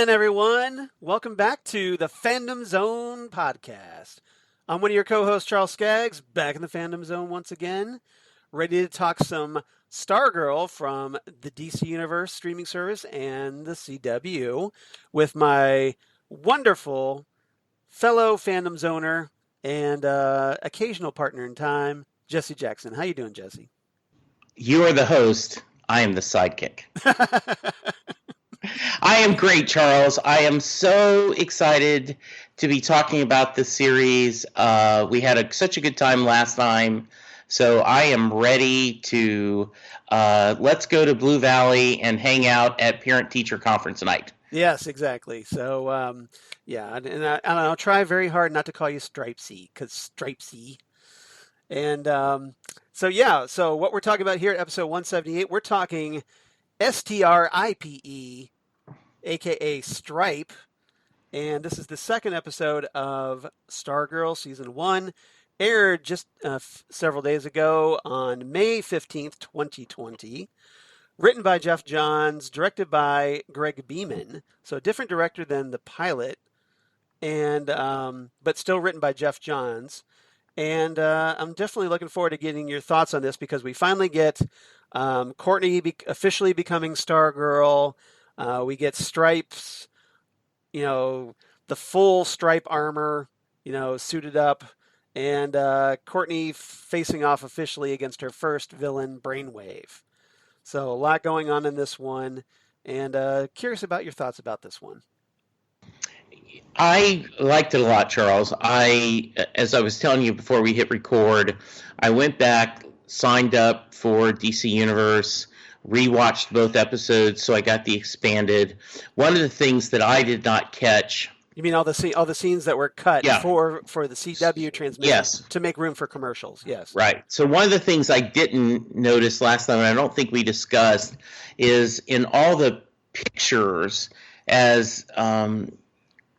again, everyone. Welcome back to the Fandom Zone podcast. I'm one of your co-hosts, Charles Skaggs, back in the Fandom Zone once again, ready to talk some Stargirl from the DC Universe streaming service and the CW with my wonderful fellow Fandom Zoner and occasional partner in time, Jesse Jackson. How you doing, Jesse? You are the host. I am the sidekick. I am great, Charles. I am so excited to be talking about this series. We had such a good time last time, so I am ready to let's go to Blue Valley and hang out at parent-teacher conference night. Yes, exactly. So, yeah, and I'll try very hard not to call you Stripesy, because Stripesy. And so what we're talking about here at episode 178, we're talking S.T.R.I.P.E., aka S.T.R.I.P.E, and this is the second episode of Stargirl Season 1, aired just several days ago on May 15th, 2020. Written by Jeff Johns, directed by Greg Beeman, so a different director than the pilot, and but still written by Jeff Johns. And I'm definitely looking forward to getting your thoughts on this because we finally get Courtney officially becoming Stargirl. We get Stripes, the full Stripe armor, suited up, and Courtney facing off officially against her first villain, Brainwave. So a lot going on in this one, and curious about your thoughts about this one. I liked it a lot, Charles. As I was telling you before we hit record, I went back, signed up for DC Universe, rewatched both episodes, so I got the expanded. One of the things that I did not catch. You mean all the scenes that were cut for the CW transmission yes. to make room for commercials? Yes. Right. So one of the things I didn't notice last time, and I don't think we discussed, is in all the pictures as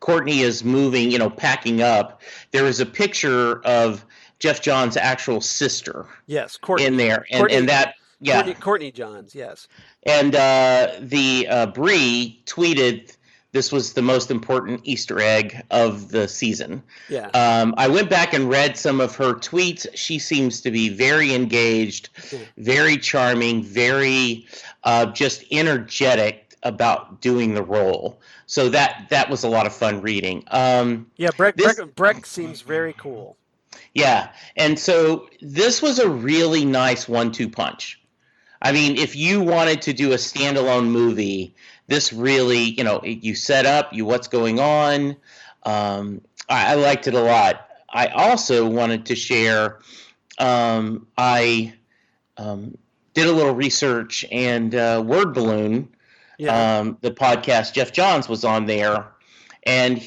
Courtney is moving, packing up, there is a picture of Jeff Johns' actual sister. Yes, Courtney. In there. And that, yeah. Courtney Johns, yes. And Bree tweeted this was the most important Easter egg of the season. Yeah. I went back and read some of her tweets. She seems to be very engaged, very charming, very just energetic about doing the role. So that was a lot of fun reading. Brec seems very cool. Yeah, and so this was a really nice 1-2 punch. I mean, if you wanted to do a standalone movie, this really, you set up, what's going on. I liked it a lot. I also wanted to share, I did a little research, and Word Balloon, the podcast, Jeff Johns was on there, and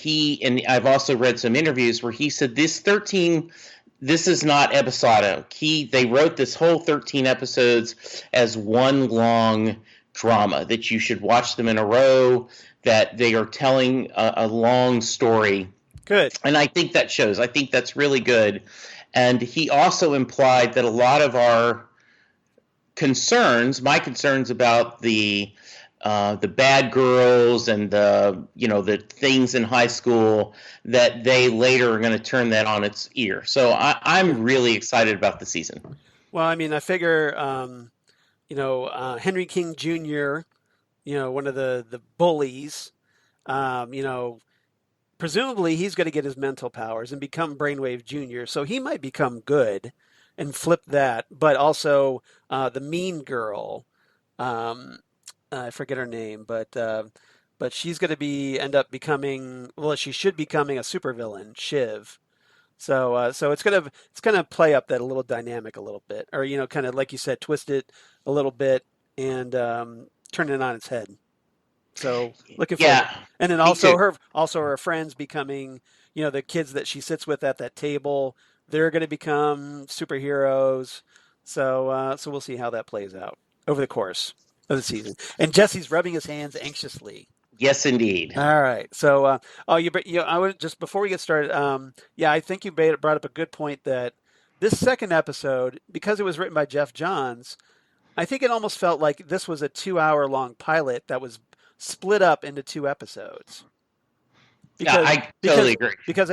I've also read some interviews where he said this is not episodic. They wrote this whole 13 episodes as one long drama, that you should watch them in a row, that they are telling a long story. Good. And I think that shows. I think that's really good. And he also implied that a lot of our concerns, my concerns about the bad girls and the things in high school, that they later are going to turn that on its ear. So I'm really excited about the season. Well, I mean, I figure, Henry King Jr., one of the bullies, presumably he's going to get his mental powers and become Brainwave Jr., so he might become good and flip that. But also the mean girl, I forget her name, but she's going to end up becoming, well, she should becoming a supervillain, Shiv. So it's gonna play up that a little dynamic a little bit, or kind of like you said, twist it a little bit and turn it on its head. So looking forward. Yeah, and then also her friends becoming, the kids that she sits with at that table, they're going to become superheroes. So we'll see how that plays out over the course of the season. And Jesse's rubbing his hands anxiously. Yes, indeed. All right. So, I would just before we get started, I think you brought up a good point that this second episode, because it was written by Jeff Johns, I think it almost felt like this was a 2-hour long pilot that was split up into 2 episodes. Yeah, Because I totally because agree. because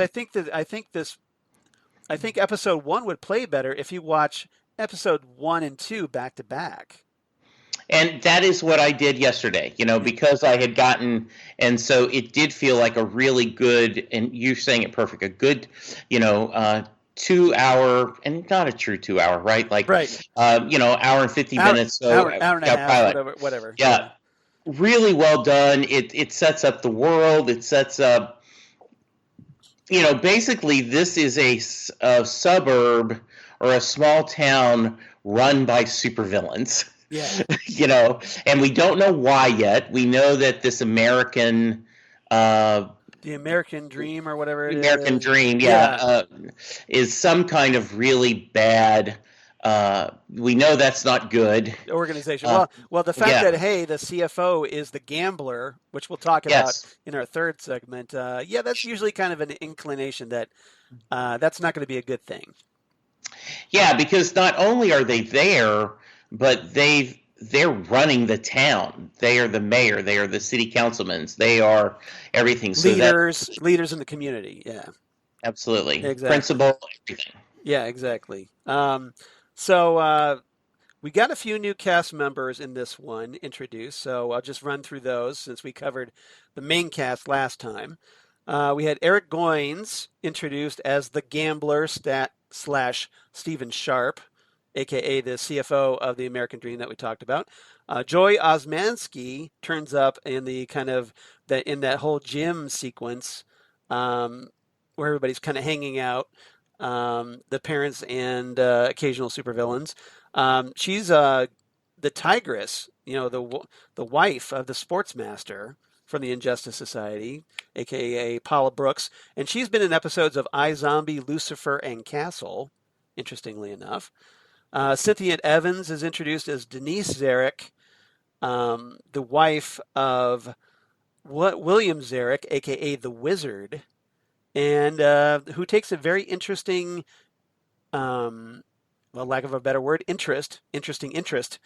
I think episode 1 would play better if you watch episode 1 and 2 back to back. And that is what I did yesterday, Yeah. because I had gotten, and so it did feel like a really good, and you're saying it perfect, a good, 2 hour, and not a true 2 hour, right? Like, Right. hour and 50 Hour minutes. So, hour and a half, pilot. whatever. Yeah. Yeah, really well done. It sets up the world. It sets up, basically this is a suburb or a small town run by supervillains. Yeah. And we don't know why yet. We know that this uh, The American Dream or whatever it American is. Dream, Yeah. is some kind of really bad. We know that's not good. Organization. Uh, Well, the fact yeah. that hey, the CFO is the gambler, which we'll talk about Yes. in our third segment. Yeah, that's usually kind of an inclination that that's not going to be a good thing. Yeah, because not only are they there, but they're running the town. They are the mayor. They are the city councilmen. They are everything. So that Leaders in the community. Yeah, absolutely exactly. principal everything. Yeah, exactly. So we got a few new cast members in this one introduced. So I'll just run through those since we covered the main cast last time. We had Eric Goins introduced as the gambler slash Stephen Sharp, aka the CFO of the American Dream that we talked about. Joy Osmansky turns up in the kind of in that whole gym sequence where everybody's kind of hanging out, the parents and occasional supervillains. She's the Tigress, the wife of the sportsmaster from the Injustice Society, aka Paula Brooks, and she's been in episodes of iZombie, Lucifer, and Castle. Interestingly enough, Cynthia Evans is introduced as Denise Zarek, the wife of William Zarek, aka the Wizard, and who takes a very interesting, well, lack of a better word, interesting interest,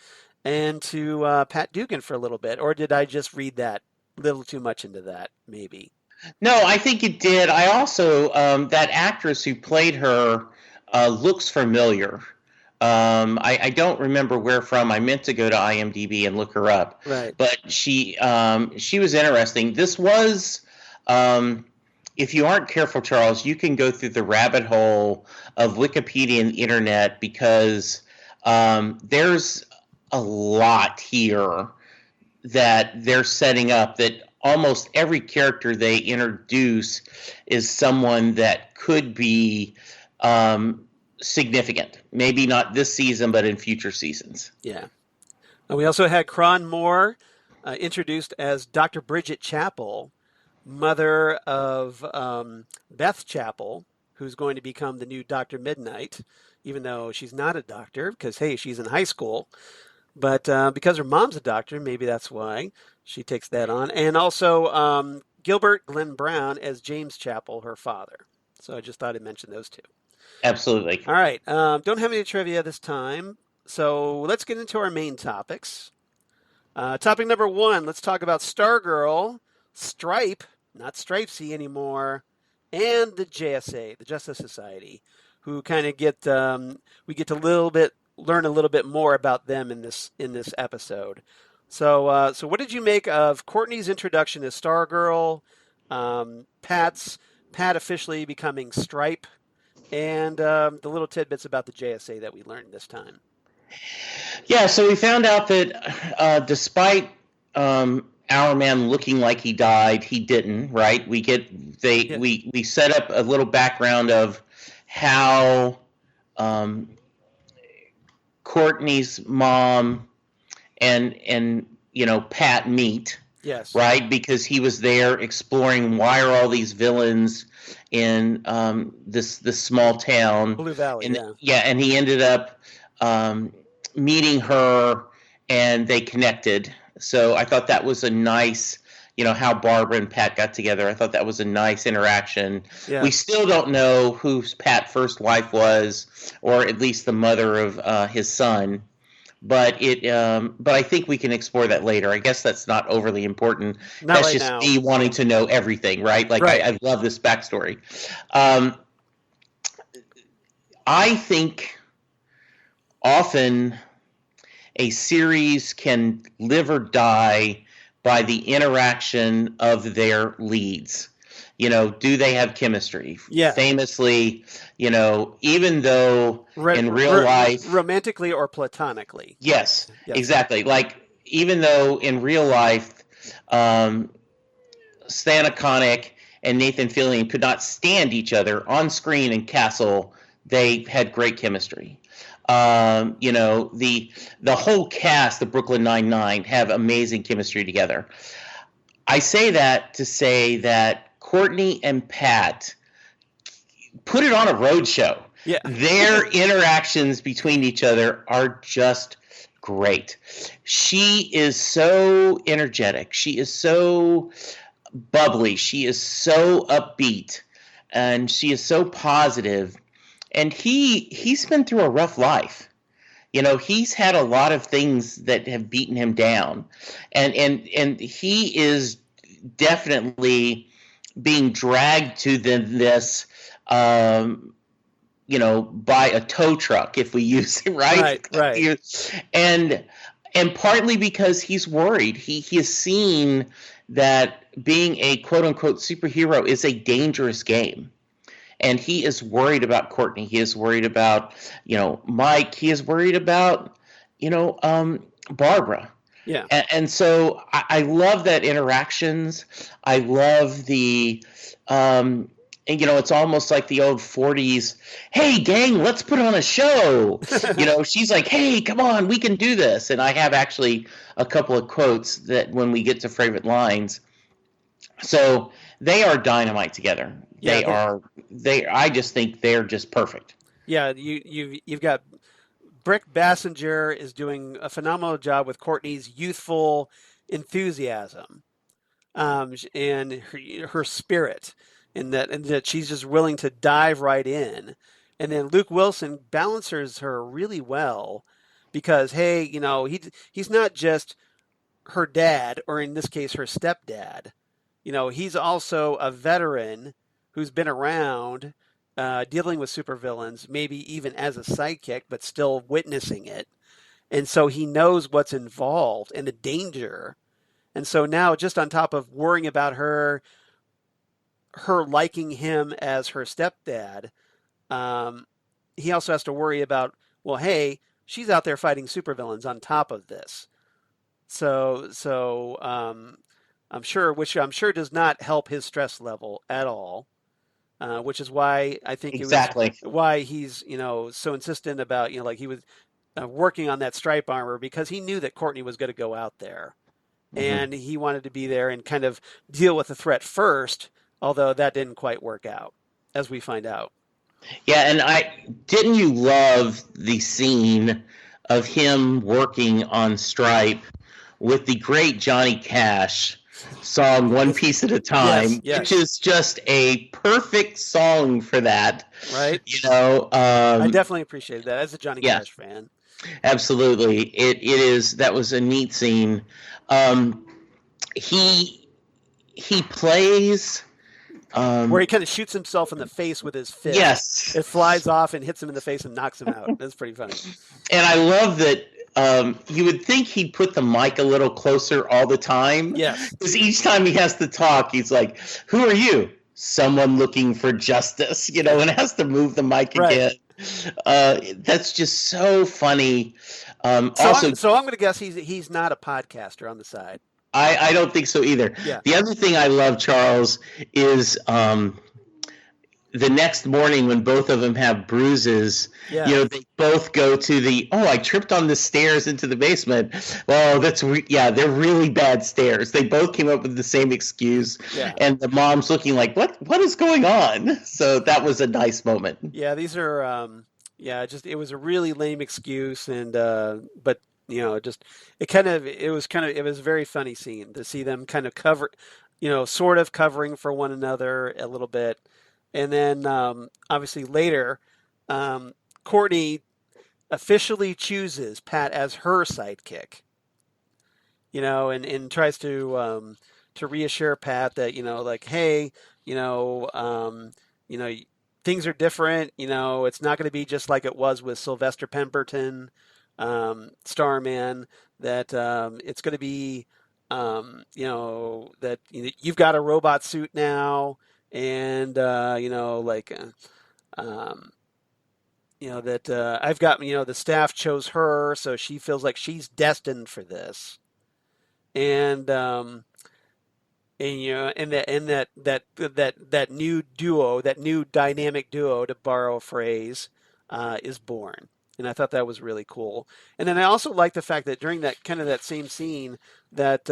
and to Pat Dugan for a little bit. Or did I just read that a little too much into that? Maybe. No, I think it did. I also that actress who played her looks familiar. I don't remember where from. I meant to go to IMDb and look her up, Right. but she was interesting. This was, if you aren't careful, Charles, you can go through the rabbit hole of Wikipedia and the internet because there's a lot here that they're setting up that almost every character they introduce is someone that could be significant. Maybe not this season, but in future seasons. Yeah. We also had Cron Moore introduced as Dr. Bridget Chapel, mother of Beth Chapel, who's going to become the new Dr. Midnight, even though she's not a doctor, because, hey, she's in high school. But because her mom's a doctor, maybe that's why she takes that on. And also Gilbert Glenn Brown as James Chapel, her father. So I just thought I'd mention those two. Absolutely. All right. Don't have any trivia this time. So let's get into our main topics. Topic number 1, let's talk about Stargirl, S.T.R.I.P.E, not Stripesy anymore, and the JSA, the Justice Society, who kind of we get to learn a little bit more about them in this episode. So what did you make of Courtney's introduction as Stargirl, Pat officially becoming Stripe, and the little tidbits about the JSA that we learned this time? Yeah, so we found out that despite our man looking like he died, he didn't. Right? We set up a little background of how Courtney's mom and Pat meet. Yes. Right, because he was there exploring why are all these villains in this small town, Blue Valley. and, yeah. and he ended up meeting her, and they connected. So I thought that was a nice, how Barbara and Pat got together. I thought that was a nice interaction. Yeah. We still don't know who Pat's first wife was, or at least the mother of his son. but I think we can explore that later. I guess that's not overly important. Not That's right just now. me wanting to know everything, right? Like Right. I love this backstory. Um, I think often a series can live or die by the interaction of their leads. Do they have chemistry? Yeah. Famously, even though in real life, Romantically or platonically. yes, Yes. exactly. Like, even though in real life, um, Staniconic and Nathan Fillion could not stand each other on screen in Castle, they had great chemistry. The whole cast of Brooklyn Nine-Nine have amazing chemistry together. I say that to say that Courtney and Pat put it on a road show. Yeah. Their interactions between each other are just great. She is so energetic. She is so bubbly. She is so upbeat, and she is so positive. And he's been through a rough life. He's had a lot of things that have beaten him down, and he is definitely being dragged to this, by a tow truck, if we use it right. Right. And partly because he's worried. He has seen that being a quote unquote superhero is a dangerous game. And he is worried about Courtney. He is worried about, Mike. He is worried about, Barbara. Yeah. And so I love that interactions. I love the, and it's almost like the old 40s. Hey, gang, let's put on a show. She's like, hey, come on, we can do this. And I have actually a couple of quotes that when we get to favorite lines. So they are dynamite together. Yeah. I just think they're just perfect. Yeah. You've got Brec Bassinger is doing a phenomenal job with Courtney's youthful enthusiasm, and her spirit, and that she's just willing to dive right in. And then Luke Wilson balances her really well because, hey, he's not just her dad, or in this case, her stepdad. He's also a veteran who's been around, dealing with supervillains, maybe even as a sidekick, but still witnessing it. And so he knows what's involved and the danger. And so now, just on top of worrying about her liking him as her stepdad, um, he also has to worry about, well, hey, she's out there fighting supervillains on top of this. So which I'm sure does not help his stress level at all. Which is why I think it was Exactly. why he's so insistent about like he was working on that stripe armor, because he knew that Courtney was going to go out there, Mm-hmm. and he wanted to be there and kind of deal with the threat first. Although that didn't quite work out, as we find out. Yeah, and didn't you love the scene of him working on Stripe with the great Johnny Cash song "One Piece at a Yes, Time," which yes, is just a perfect song for that. right. You know, I um, definitely appreciated that as a Johnny yeah, Cash fan. absolutely. It is that was a neat scene. Um, he plays. Where Um, he kind of shoots himself in the face with his fist. yes, It flies off and hits him in the face and knocks him out. That's pretty funny. and I love that. You would think he'd put the mic a little closer all the time, Yes. because each time he has to talk, he's like, "Who are you? Someone looking for justice," and has to move the mic Right. again. That's just so funny. So Also, I'm going to guess he's not a podcaster on the side. I don't think so either. Yeah. The other thing I love, Charles, is the next morning when both of them have bruises, Yeah. they both go to I tripped on the stairs into the basement. Well, they're really bad stairs. They both came up with the same excuse. Yeah. And the mom's looking like, what is going on? So that was a nice moment. Yeah. These are it was a really lame excuse, and but it was a very funny scene to see them kind of sort of covering for one another a little bit. And then obviously later, Courtney officially chooses Pat as her sidekick, and tries to reassure Pat that, like, hey, you know, um, you know, things are different. It's not going to be just like it was with Sylvester Pemberton, Starman. That it's going to be, that you've got a robot suit now, and um, that I've got, the staff chose her, so she feels like she's destined for this, and that new duo, that new dynamic duo, to borrow a phrase, is born. And I thought that was really cool. And then I also like the fact that during that kind of that same scene that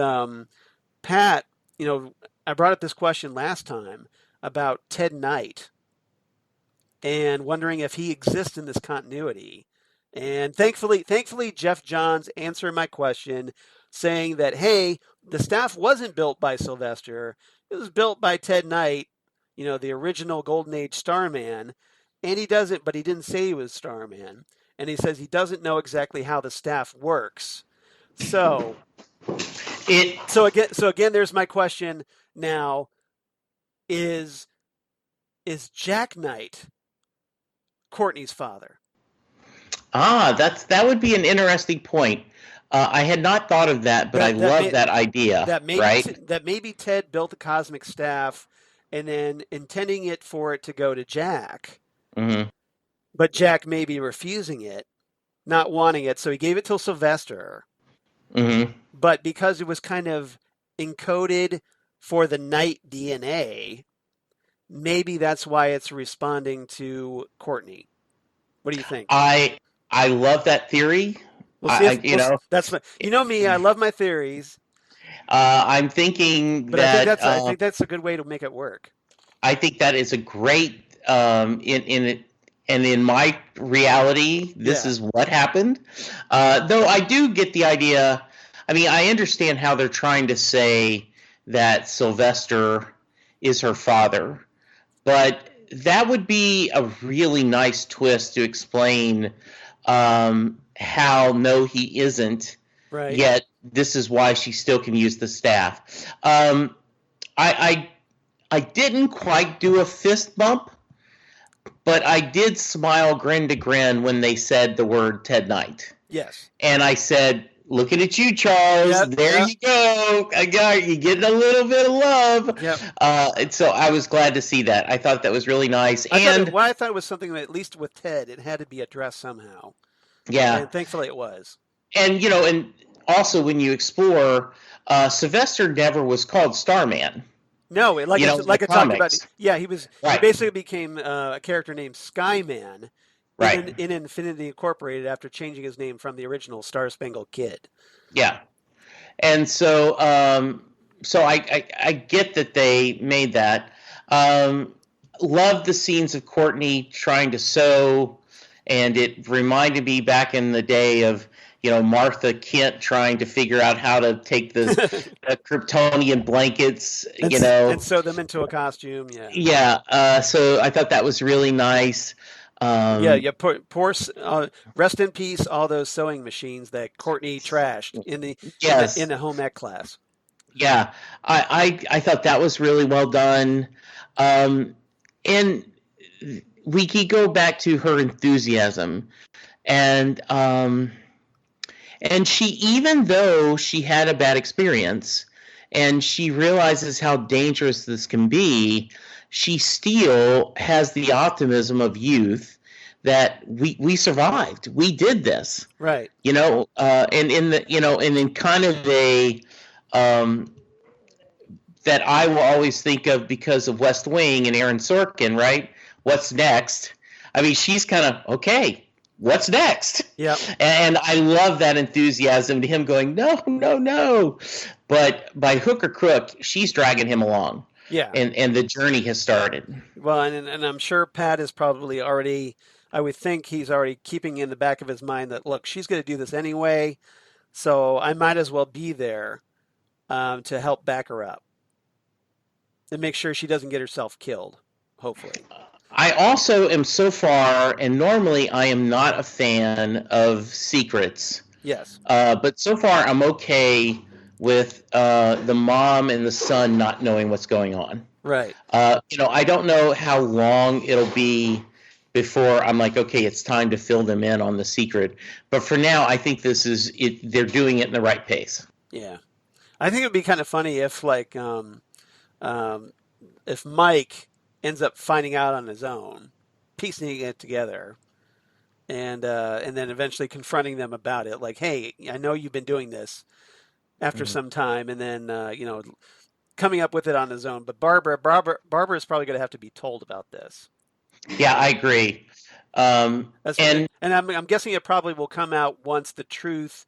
Pat, I brought up this question last time about Ted Knight and wondering if he exists in this continuity. And thankfully, Jeff Johns answered my question, saying that, hey, the staff wasn't built by Sylvester; it was built by Ted Knight, the original Golden Age Starman. And but he didn't say he was Starman, and he says he doesn't know exactly how the staff works. So, It so again, there's my question now: is Jack Knight Courtney's father? that would be an interesting point. I had not thought of that, but I That that love may, that idea. Right? that maybe Ted built the cosmic staff and then intending it for it to go to Jack, Hmm. but Jack may be refusing it, not wanting it, so he gave it to Sylvester. Hmm. But because it was kind of encoded for the Knight DNA, maybe that's why it's responding to Courtney. What do you think? I I love that theory. We'll see if You know, that's me. I love my theories, I'm thinking but that I think that's a good way to make it work. I think that is a great in my reality, this Yeah. is what happened. Though I do get the idea. I mean, I understand how they're trying to say that Sylvester is her father, but that would be a really nice twist to explain how no, he isn't. Right. Yet this is why she still can use the staff. Um, I, I didn't quite do a fist bump, but I did smile grin to grin when they said the word Ted Knight. Yes. And I said, looking at you, Charles. Yep. There Yep. you go. I got you getting a little bit of love. Yep. And so I was glad to see that. I thought that was really nice. I thought it was something that, at least with Ted, it had to be addressed somehow, Yeah, and thankfully it was. and also when you explore, Sylvester never was called Starman. No, In the like I talked about. comics, Yeah, he right? basically became a character named Skyman Right. in Infinity Incorporated after changing his name from the original Star Spangled Kid. Yeah. And so, I get that they made that. Um, Love the scenes of Courtney trying to sew, and it reminded me back in the day of Martha Kent trying to figure out how to take the Kryptonian blankets. And sew them into a costume. Yeah. Yeah. So I thought that was really nice. Yeah, Um, yeah. Rest in peace, all those sewing machines that Courtney trashed in yes. the home ec class. Yeah, I thought that was really well done. Um, and we could go back to her enthusiasm, and she, even though she had a bad experience and she realizes how dangerous this can be, she still has the optimism of youth that we survived, we did this. Right. And in the and in kind of a um, that I will always think of because of West Wing and Aaron Sorkin, right? What's next? I mean, she's kind of, okay, what's next? Yeah. And I love that enthusiasm to him going, no, no, no. But by hook or crook, she's dragging him along. Yeah. And the journey has started. Well, and I'm sure Pat is probably already. I would think he's already keeping in the back of his mind that, look, she's going to do this anyway, so I might as well be there to help back her up and make sure she doesn't get herself killed. Hopefully. I also am so far, and normally I am not a fan of secrets, Yes. but so far I'm okay with the mom and the son not knowing what's going on. Right. I don't know how long it'll be before I'm like, okay, it's time to fill them in on the secret. But for now, I think this is it. They're doing it in the right pace. Yeah. I think it would be kind of funny if um, if Mike ends up finding out on his own, piecing it together, and then eventually confronting them about it, like, "Hey, I know you've been doing this," after Mhm. some time, and then coming up with it on his own. But Barbara is probably going to have to be told about this. Yeah, I agree. That's And and I'm guessing it probably will come out once the truth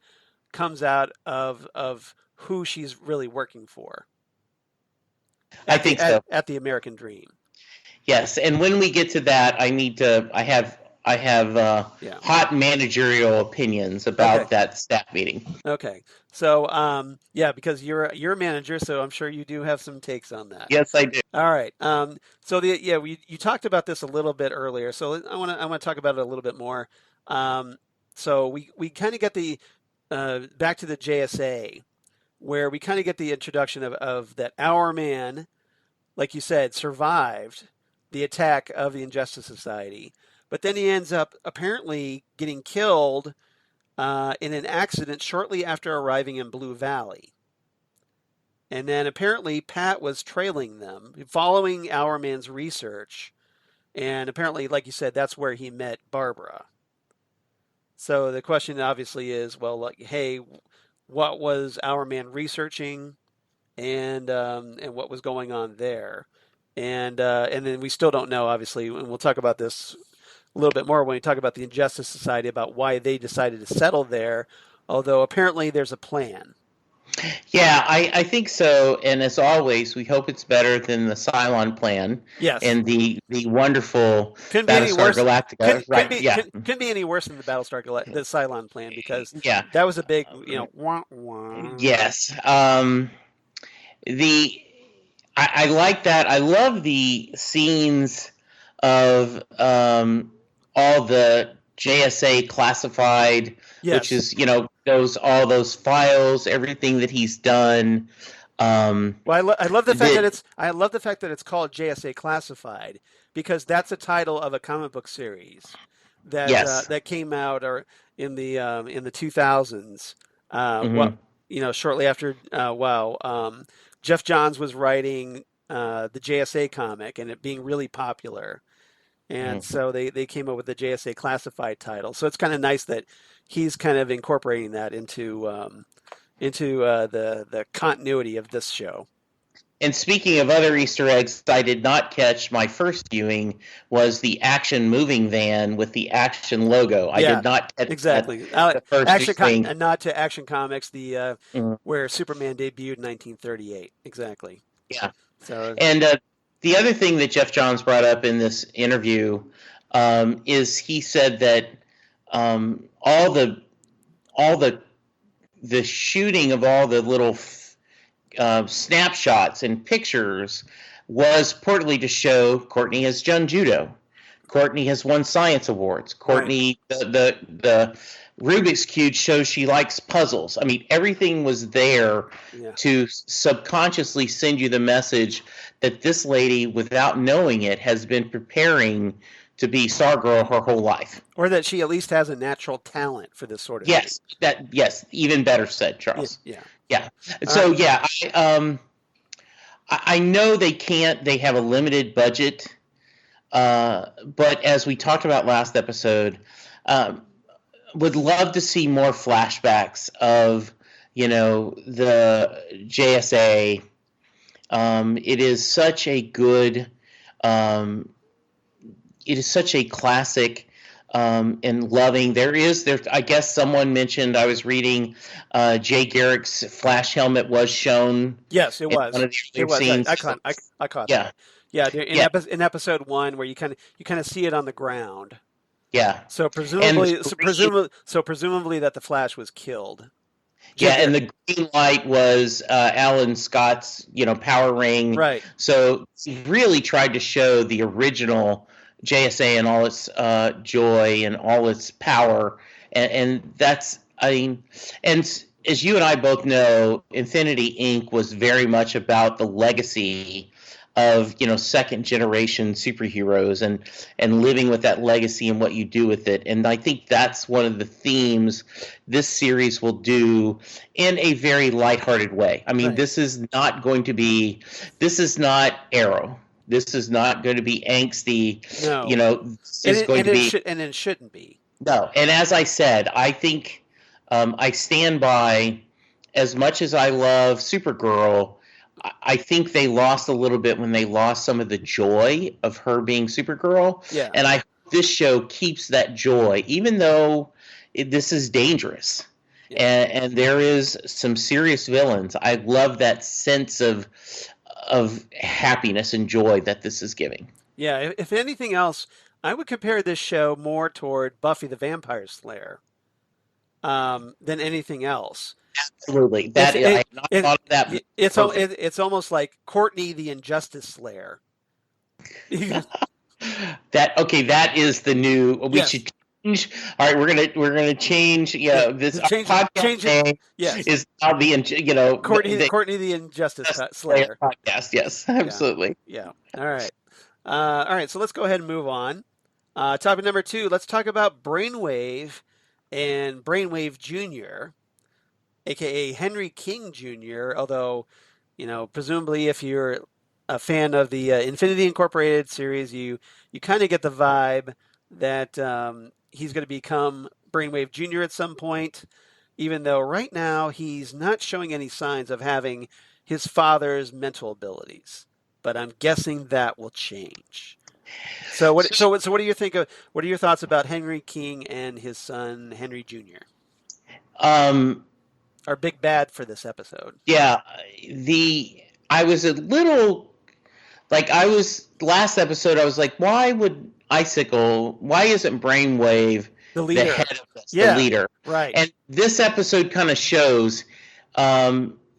comes out of who she's really working for I at the think so. at the American Dream. Yes, and when we get to that, I need to. I have Yeah. hot managerial opinions Okay. about that staff meeting. Okay. So yeah, because you're a manager, so I'm sure you do have some takes on that. Yes, I do. All right. So you talked about this a little bit earlier, so I want to talk about it a little bit more. Um, so we kind of get the back to the JSA, where we kind of get the introduction of that our man, like you said, survived the attack of the Injustice Society, but then he ends up apparently getting killed in an accident shortly after arriving in Blue Valley. And then apparently Pat was trailing them, following Our Man's research. And apparently, like you said, that's where he met Barbara. So the question obviously is, well, like, hey, what was Our Man researching, and what was going on there? And then we still don't know, obviously, and we'll talk about this a little bit more when we talk about the Injustice Society about why they decided to settle there. Although apparently there's a plan. Yeah, I think so. And as always, we hope it's better than the Cylon plan Yes, and the wonderful couldn't be any Battlestar worse. Galactica. Right? Yeah. Couldn't be any worse than the Cylon plan because Yeah. that was a big wah, wah. Yes. The I like that. I love the scenes of all the JSA classified, which Yes. is those all those files, everything that he's done. Well, I love the fact that That it's called JSA Classified because that's a title of a comic book series yes. that came out or in the 2000s. What Hmm. shortly after Jeff Johns was writing the JSA comic and it being really popular, and Hmm. so they came up with the JSA Classified title. So it's kind of nice that he's kind of incorporating that into the continuity of this show. And speaking of other Easter eggs, I did not catch my first viewing was the action moving van with the action logo. I Yeah, did not catch that exactly. the first viewing. A nod to Action Comics, the Mhm. where Superman debuted in 1938. Exactly. Yeah. So And the other thing that Jeff Johns brought up in this interview is he said that all the shooting of all the little snapshots and pictures was partly to show Courtney has done judo. Courtney has won science awards. right. Courtney, the Rubik's Cube shows she likes puzzles. I mean, everything was there Yeah. to subconsciously send you the message that this lady, without knowing it, has been preparing to be Stargirl her whole life. Or that she at least has a natural talent for this sort of thing. Yes, even better said, Yeah. Charles. Yeah. Yeah. All So right. yeah, I know they can't. They have a limited budget, but as we talked about last episode, um, would love to see more flashbacks of the JSA. It is such a good. Um, it is such a classic and loving. There. I guess someone mentioned. I was reading. Jay Garrick's flash helmet was shown Yes, it in one was. of the It earlier was. scenes. I caught Yeah, that. Yeah, yeah, in episode one, where you kind of see it on the ground. yeah. So And presumably that the Flash was killed. Jay yeah, and Garrick. the green light was Alan Scott's, power ring. Right. So he really tried to show the original JSA and all its joy and all its power, and that's, I mean, and as you and I both know, Infinity Inc. was very much about the legacy of, second generation superheroes, and living with that legacy and what you do with it. And I think that's one of the themes this series will do in a very lighthearted way. I mean, Right. this is not Arrow. This is not going to be angsty. No. This is going to be And it shouldn't be. no. And as I said, I think I stand by, as much as I love Supergirl, I think they lost a little bit when they lost some of the joy of her being Supergirl. Yeah. And I hope this show keeps that joy, even though this is dangerous. Yeah. And there is some serious villains. I love that sense of happiness and joy that this is giving. Yeah. If anything else, I would compare this show more toward Buffy the Vampire Slayer than anything else. Absolutely. I have not thought of that. It's almost like Courtney the Injustice Slayer. That is the new. We should change. All right, we're gonna change. This podcast name is now the Courtney the Injustice Slayer podcast. Yes, absolutely. Yeah. All right. All right. So let's go ahead and move on. Topic number 2. Let's talk about Brainwave and Brainwave Jr., aka Henry King Jr. Although, presumably, if you're a fan of the Infinity Incorporated series, you kind of get the vibe that he's going to become Brainwave Jr. at some point, even though right now he's not showing any signs of having his father's mental abilities. But I'm guessing that will change. So what do you think of? What are your thoughts about Henry King and his son Henry Jr.? Our big bad for this episode. Yeah, I was a little last episode. I was like, why isn't Brainwave the leader? Head of this, the leader, right? And this episode kind of shows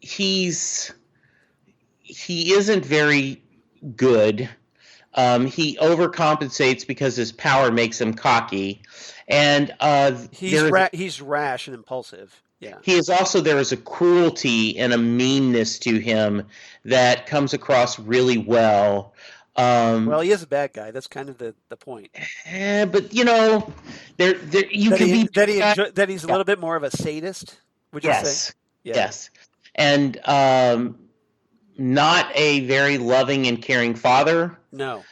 he isn't very good. He overcompensates because his power makes him cocky, and he's rash and impulsive. Yeah. He is also, there is a cruelty and a meanness to him that comes across really well. Well, he is a bad guy. That's kind of the point. But he's a little bit more of a sadist. Would you say? Yeah. Yes. And not a very loving and caring father. No.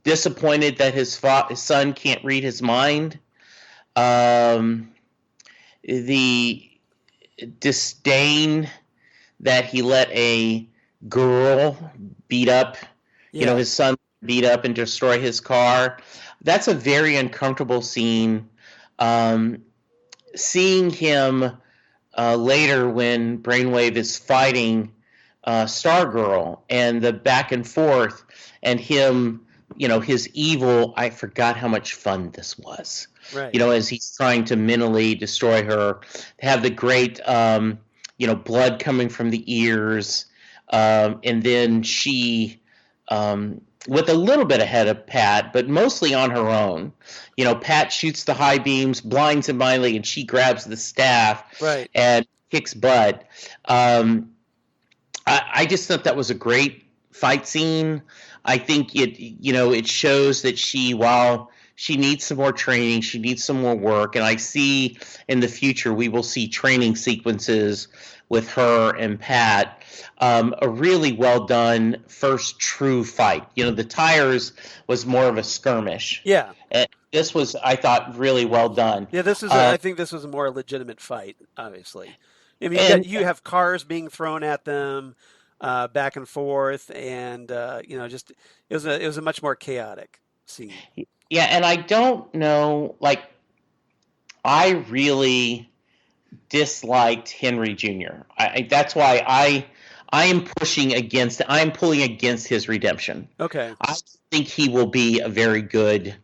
Disappointed that his son can't read his mind. The disdain that he let a girl beat up, his son beat up and destroy his car. That's a very uncomfortable scene. Seeing him later when Brainwave is fighting Stargirl and the back and forth, and him, his evil. I forgot how much fun this was. Right. As he's trying to mentally destroy her, have the great, blood coming from the ears, and then she, with a little bit ahead of Pat, but mostly on her own. Pat shoots the high beams, blinds him mindly, and she grabs the staff, right, and kicks butt. I just thought that was a great fight scene. I think it shows that while she needs some more training, she needs some more work, and I see in the future we will see training sequences with her and Pat. A really well done first true fight. The Tires was more of a skirmish. Yeah. And this was, I thought, really well done. Yeah, I think this was a more legitimate fight, obviously. I mean, you have cars being thrown at them, back and forth, and it was a much more chaotic scene. Yeah, and I don't know, I really disliked Henry Jr. That's why I am pulling against his redemption. Okay. I think he will be a very good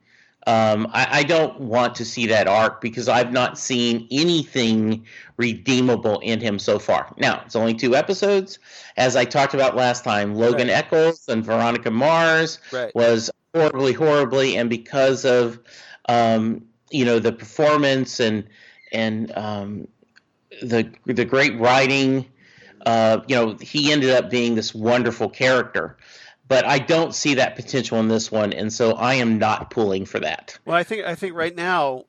I don't want to see that arc because I've not seen anything redeemable in him so far. Now, it's only 2 episodes. As I talked about last time, Logan Right. Eccles and Veronica Mars Right. was horribly, and because of the performance and the great writing, he ended up being this wonderful character. But I don't see that potential in this one, and so I am not pulling for that. Well, I think right now,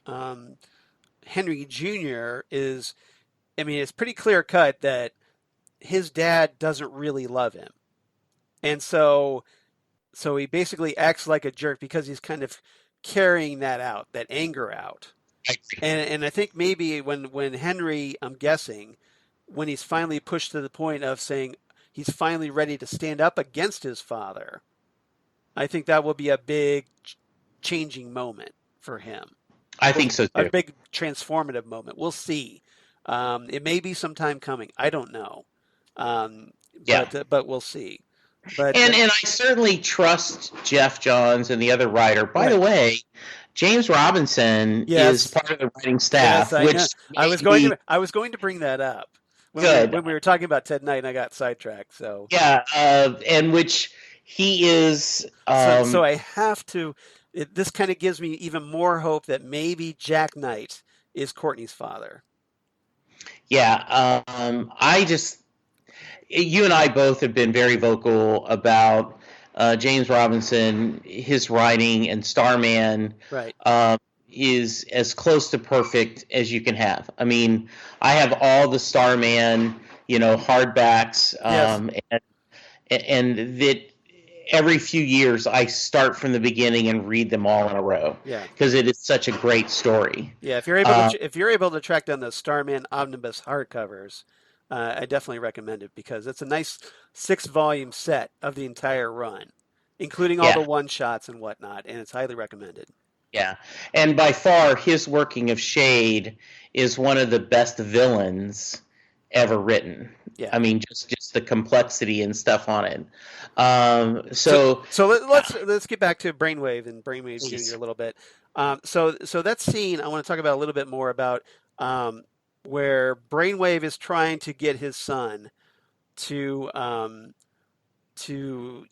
Henry Jr. is. I mean, it's pretty clear cut that his dad doesn't really love him, and so he basically acts like a jerk because he's kind of carrying that anger out. And I think maybe when Henry, I'm guessing, when he's finally pushed to the point of saying he's finally ready to stand up against his father, I think that will be a big changing moment for him. I think so A too. big transformative moment. We'll see. It may be some time coming. I don't know, um, Yeah. but we'll see. But And I certainly trust Jeff Johns and the other writer. By the right, way, James Robinson is yes, part of the writing yes, staff, I know. which I may was going be to I was going to bring that up good. when we were talking about Ted Knight, and I got sidetracked. Yeah, and which he is. So I have to. This kind of gives me even more hope that maybe Jack Knight is Courtney's father. Yeah, I just you and I both have been very vocal about James Robinson, his writing, and Starman Right. um, is as close to perfect as you can have. I mean, I have all the Starman, hardbacks, Yes. and that every few years I start from the beginning and read them all in a row Yeah. because it is such a great story. Yeah. If you're able Uh, to if you're able to track down the Starman Omnibus hardcovers, I definitely recommend it because it's a nice 6 volume set of the entire run, including all yeah, the one shots and whatnot, and it's highly recommended. yeah, and by far his working of Shade is one of the best villains ever written. Yeah. I mean, just the complexity and stuff on it. So So so let's get back to Brainwave and Brainwave Junior please, a little bit. So that scene I want to talk about a little bit more about, where Brainwave is trying to get his son to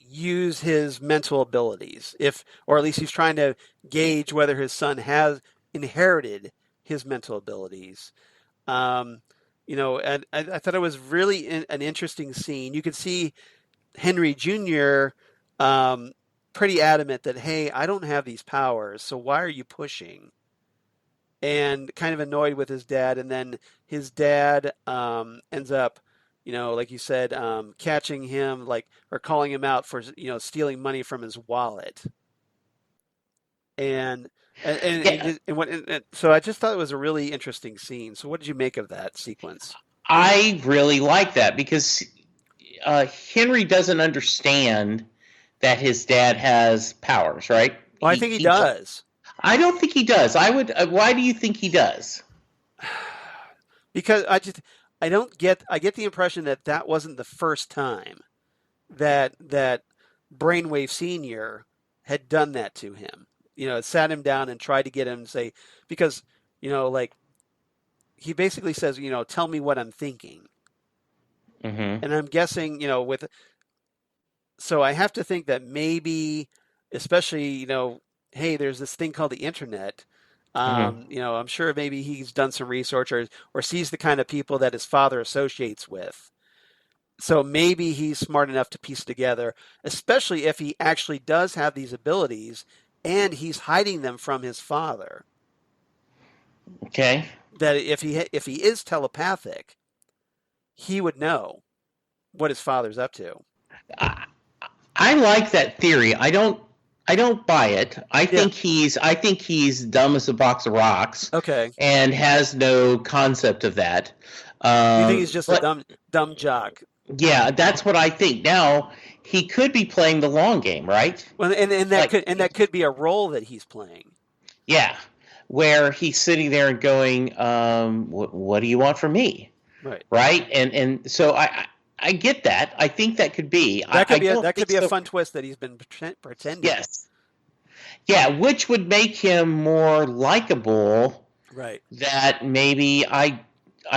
use his mental abilities, if or at least he's trying to gauge whether his son has inherited his mental abilities. Um, and I thought it was really an interesting scene. You could see Henry Jr. Pretty adamant that, hey, I don't have these powers, so why are you pushing? And kind of annoyed with his dad. And then his dad ends up, like you said, catching him, like, or calling him out for, stealing money from his wallet. And yeah, so I just thought it was a really interesting scene. So what did you make of that sequence? I really like that because Henry doesn't understand that his dad has powers, right? Well, I think he does. I don't think he does. I would. Why do you think he does? Because I get the impression that that wasn't the first time that Brainwave Senior had done that to him. It sat him down and tried to get him to say, because like, he basically says, tell me what I'm thinking. Mm-hmm. And I'm guessing, with so I have to think that maybe, especially, hey, there's this thing called the internet. Mm-hmm. I'm sure maybe he's done some research, or sees the kind of people that his father associates with. So maybe he's smart enough to piece together, especially if he actually does have these abilities and he's hiding them from his father. Okay. That if he is telepathic, he would know what his father's up to. I, I like that theory. I don't buy it. Yeah. I think he's dumb as a box of rocks Okay. and has no concept of that. You think he's just a But dumb jock? yeah, that's what I think. Now he could be playing the long game, right? Well, and Like, that could be a role that he's playing. yeah, where he's sitting there and going, what do you want from me? Right. Right? And so I get that. I think that could be. That could I be a don't that could think be a so. fun twist that he's been pretending. Yes. Yeah, which would make him more likable. Right. That maybe I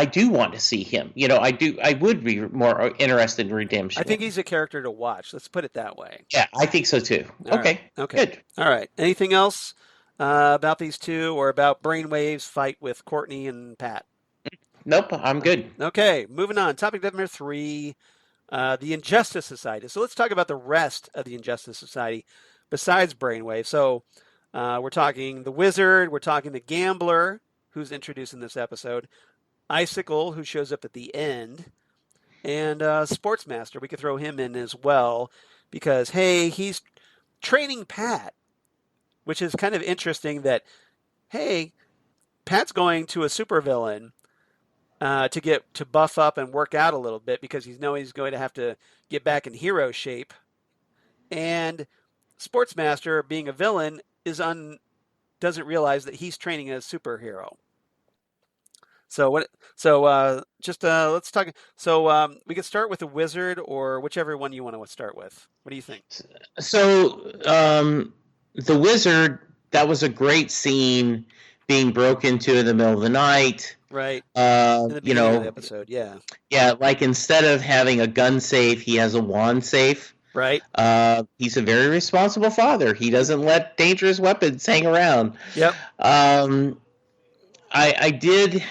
do want to see him. I would be more interested in I think redemption. he's a character to watch. Let's put it that way. Yeah, I think so too. All right. Okay, Okay. good. All right. Anything else about these two or about Brainwave's fight with Courtney and Pat? Nope, I'm good. Okay. Moving on. Topic number 3, the Injustice Society. So let's talk about the rest of the Injustice Society besides Brainwave. So we're talking the Wizard. We're talking the Gambler, who's introduced in this episode. Icicle, who shows up at the end. And Sportsmaster, we could throw him in as well because, hey, he's training Pat, which is kind of interesting that, hey, Pat's going to a supervillain to buff up and work out a little bit because he's knowing he's going to have to get back in hero shape. And Sportsmaster, being a villain, doesn't realize that he's training a superhero. So what? So let's talk. So we could start with the Wizard or whichever one you want to start with. What do you think? So the Wizard, that was a great scene, being broke into in the middle of the night. Right. In the beginning of the episode, yeah. Yeah, like instead of having a gun safe, he has a wand safe. Right. He's a very responsible father. He doesn't let dangerous weapons hang around. Yep. I did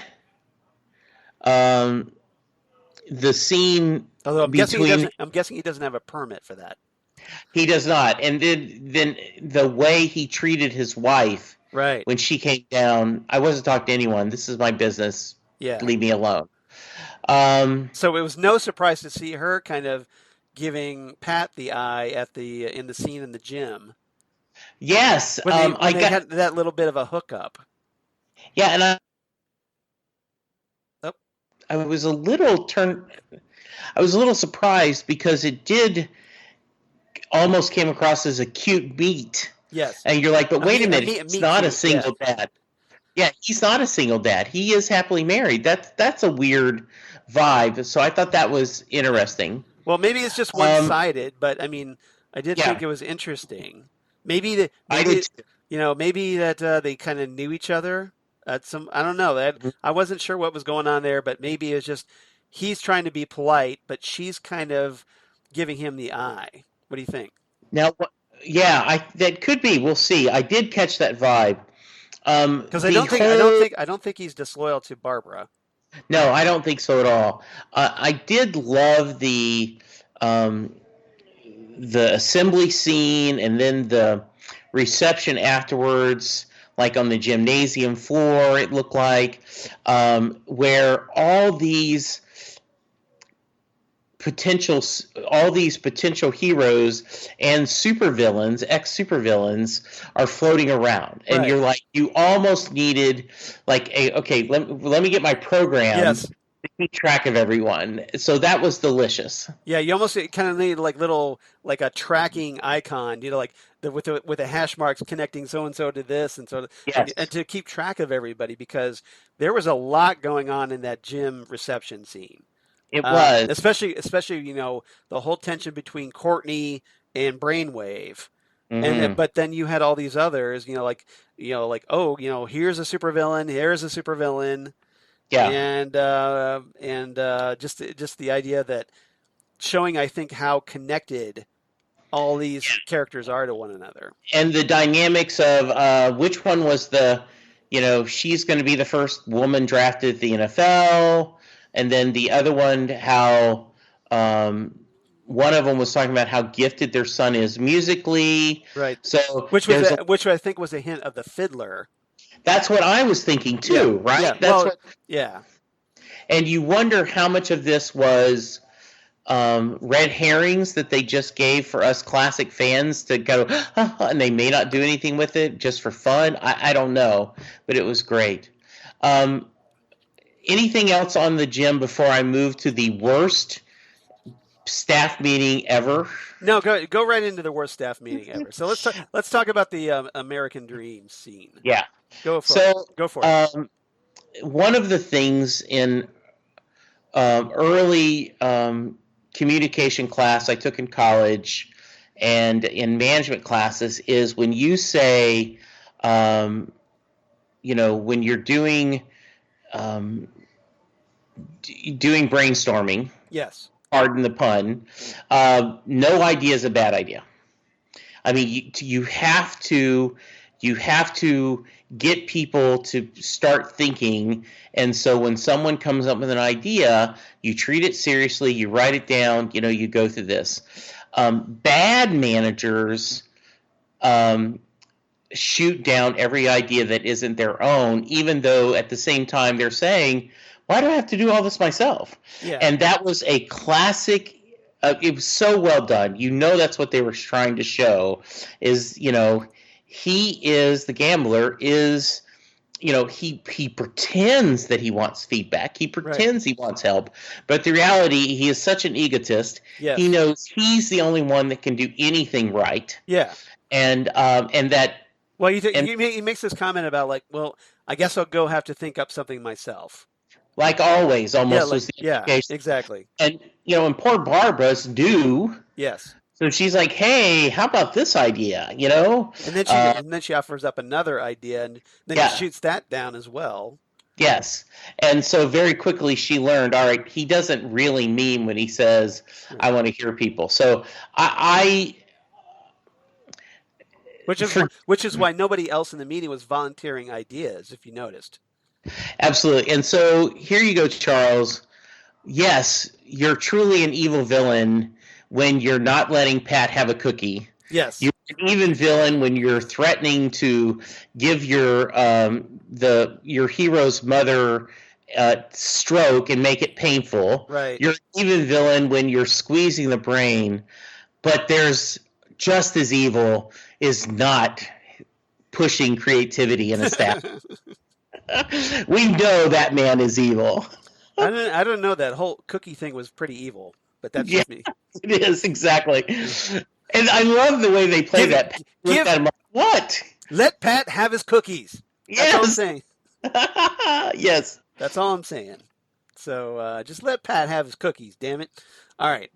the scene. Although I'm between guessing he doesn't have a permit for that. He does not. And then the way he treated his wife, right, when she came down, I wasn't talking to anyone. This is my business. Yeah. Leave me alone. So it was no surprise to see her kind of giving Pat the eye in the scene in the gym. Yes. When they had that little bit of a hookup. Yeah, and I was a little surprised because it did almost came across as a cute beat. Yes. And you're like, but wait a minute, he's not a single dad. Yeah, he's not a single dad. He is happily married. That's a weird vibe. So I thought that was interesting. Well, maybe it's just one-sided, but I mean, I did think it was interesting. Maybe that they kind of knew each other. I don't know. I wasn't sure what was going on there, but maybe it's just he's trying to be polite, but she's kind of giving him the eye. What do you think? Now, yeah, that could be. We'll see. I did catch that vibe. Because I don't think he's disloyal to Barbara. No, I don't think so at all. I did love the assembly scene and then the reception afterwards, like on the gymnasium floor. It looked like where all these potential heroes and supervillains, ex-supervillains, are floating around, and you're like, you almost needed like let me get my program. Yes. To keep track of everyone. So that was delicious. Yeah, you almost kind of need like a tracking icon, like with the hash marks connecting so and so to this and so, yes. and to keep track of everybody because there was a lot going on in that gym reception scene. It was especially the whole tension between Courtney and Brainwave, but then you had all these others, here's a supervillain, here's a supervillain, and just the idea that showing, I think, how connected all these characters are to one another, and the dynamics of which one was she's going to be the first woman drafted at the NFL. And then the other one, how one of them was talking about how gifted their son is musically. Right. So which I think was a hint of the fiddler. That's what I was thinking too, right? Yeah. And you wonder how much of this was red herrings that they just gave for us classic fans to go, and they may not do anything with it just for fun. I don't know, but it was great. Anything else on the gym before I move to the worst staff meeting ever? No, go right into the worst staff meeting ever. So let's talk about the American Dream scene. Yeah, go for it. One of the things in early communication class I took in college, and in management classes is when you say, when you're um, doing brainstorming, Yes. pardon the pun, no idea is a bad idea. I mean, you have to get people to start thinking. And so when someone comes up with an idea, you treat it seriously, you write it down, you go through this. Bad managers shoot down every idea that isn't their own, even though at the same time they're saying, why do I have to do all this myself? Yeah. And that was a classic. It was so well done. That's what they were trying to show is, he is the gambler is, he pretends that he wants feedback. He pretends he wants help. But the reality, he is such an egotist. Yes. He knows he's the only one that can do anything right. Yeah. And that. Well, he makes this comment about like, well, I guess I'll go have to think up something myself. Like always, almost yeah, was the implication. Exactly. And and poor Barbara's due. Yes. So she's like, "Hey, how about this idea?" And then she offers up another idea, and then he shoots that down as well. Yes, and so very quickly she learned. All right, he doesn't really mean when he says, "I want to hear people." So which is why nobody else in the meeting was volunteering ideas, if you noticed. Absolutely. And so here you go, Charles. Yes, you're truly an evil villain when you're not letting Pat have a cookie. Yes. You're an even villain when you're threatening to give your hero's mother stroke and make it painful. Right. You're an even villain when you're squeezing the brain. But there's just as evil is not pushing creativity in a staff. We know that man is evil. I don't know. That whole cookie thing was pretty evil, but that's just me. It is, exactly. And I love the way they play that. What? Let Pat have his cookies. That's all I'm saying. Yes. That's all I'm saying. So just let Pat have his cookies, damn it. All right.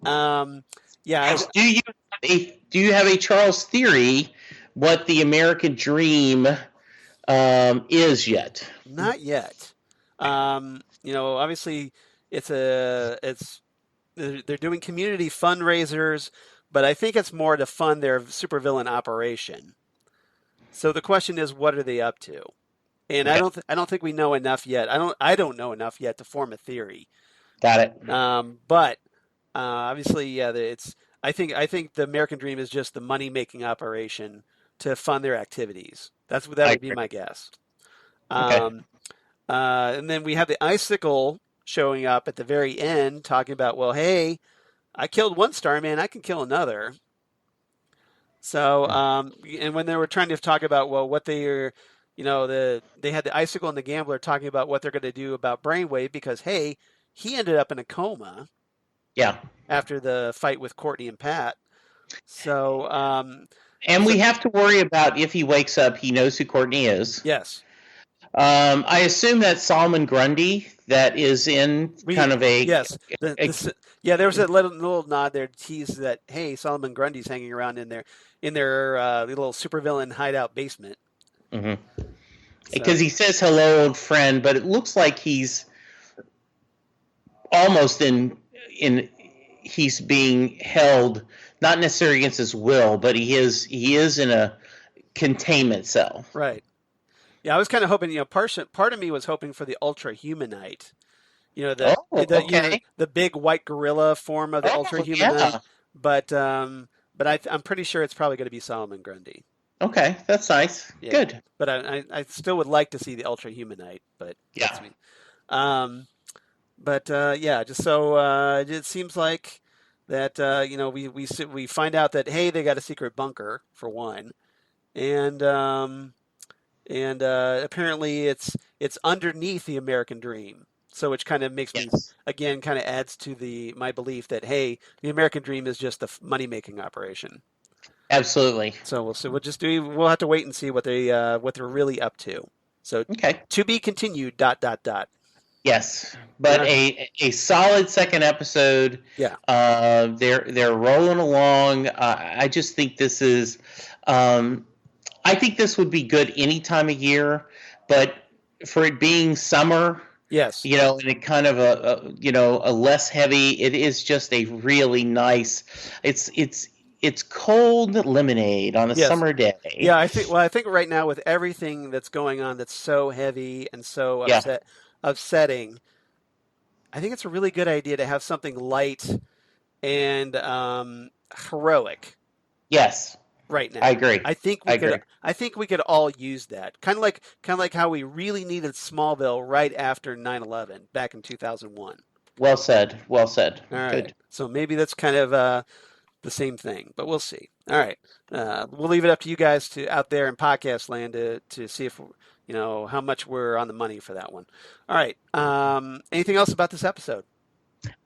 Yeah. Do you have a Charles theory what the American dream is yet? Not yet. Obviously they're doing community fundraisers, but I think it's more to fund their supervillain operation. So the question is, what are they up to? And okay. I don't think we know enough yet. I don't know enough yet to form a theory. Got it. But obviously, yeah, I think the American Dream is just the money making operation to fund their activities. That would be my guess. Okay. And then we have the Icicle showing up at the very end, talking about, well, hey, I killed one Starman, I can kill another. So, and when they were trying to talk about, well, what they are, they had the Icicle and the Gambler talking about what they're going to do about Brainwave because, hey, he ended up in a coma. Yeah. After the fight with Courtney and Pat. So, and we have to worry about if he wakes up, he knows who Courtney is. Yes. I assume that's Solomon Grundy that is in kind of a... Yes. There was a little nod there to tease that, hey, Solomon Grundy's hanging around in their little supervillain hideout basement. Mm-hmm. Because he says, hello, old friend, but it looks like he's almost he's being held, not necessarily against his will, but he is in a containment cell. Right. Yeah, I was kind of hoping, part of me was hoping for the Ultra Humanite. The big white gorilla form of the Ultra Humanite. Yeah. But I'm pretty sure it's probably going to be Solomon Grundy. Okay, that's nice. Yeah. Good. But I still would like to see the Ultra Humanite, but that's me. Just so it seems like that we find out that, hey, they got a secret bunker for one, and apparently it's underneath the American Dream. So which kind of makes me again kind of adds to my belief that, hey, the American Dream is just the money making operation. Absolutely. So we'll have to wait and see what they're really up to. So to be continued. ... Yes, but Yeah. a solid second episode. Yeah. They're rolling along. I just think this is. Um, I think this would be good any time of year, but for it being summer, Yes. and it kind of a less heavy. It is just a really nice. It's cold lemonade on a Yes. summer Yeah, day. I think right now with everything that's going on that's so heavy and so Yeah. upsetting, I think it's a really good idea to have something light and heroic Yes, right I now. agree. I agree. I think we could all use that. Kind of like how we really needed Smallville right after 9/11 back in 2001. Well said. Well said. All right. Good. So maybe that's kind of the same thing, but we'll see. All right. We'll leave it up to you guys to out there in podcast land to see if how much we're on the money for that one. All right. Anything else about this episode?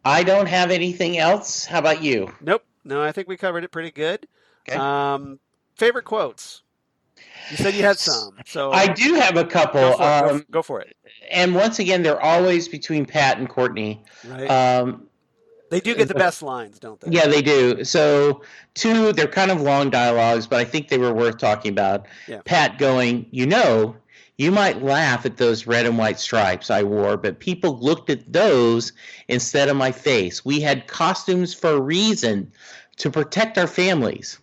I don't have anything else. How about you? Nope. No, I think we covered it pretty good. Okay. Favorite quotes? You said you had some, I so do have a go couple. for it. Go for it. And once again, they're always between Pat and Courtney. Right. Um, They do get the best lines, don't they? yeah, they do. So, two, they're kind of long dialogues, but I think they were worth talking about. Yeah. Pat going, you might laugh at those red and white stripes I wore, but people looked at those instead of my face. We had costumes for a reason, to protect our families.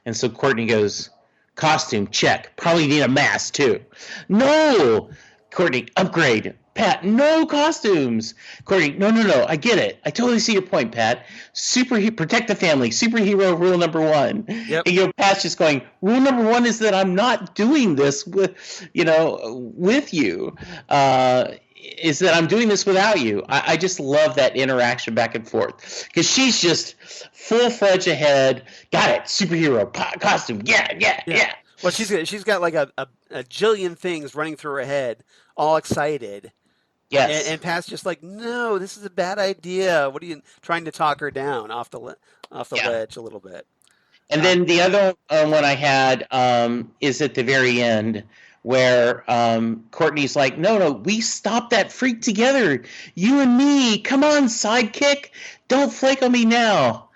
And so Courtney goes, costume, check. Probably need a mask, too. No! Courtney, upgrade. Pat, no costumes. Courtney, no. I get it. I totally see your point, Pat. Protect the family. Superhero rule number one. Yep. And Pat's just going, rule number one is that I'm not doing this with you. Is that I'm doing this without you. I just love that interaction back and forth. Because she's just full-fledged ahead. Got it. Superhero costume. Yeah. Well, she's got like a jillion things running through her head, all excited. Yes. And Pat's just like, no, this is a bad idea. What are you trying to talk her down off the ledge a little bit? And then the other one I had is at the very end where Courtney's like, no, we stopped that freak together. You and me. Come on, sidekick. Don't flake on me now.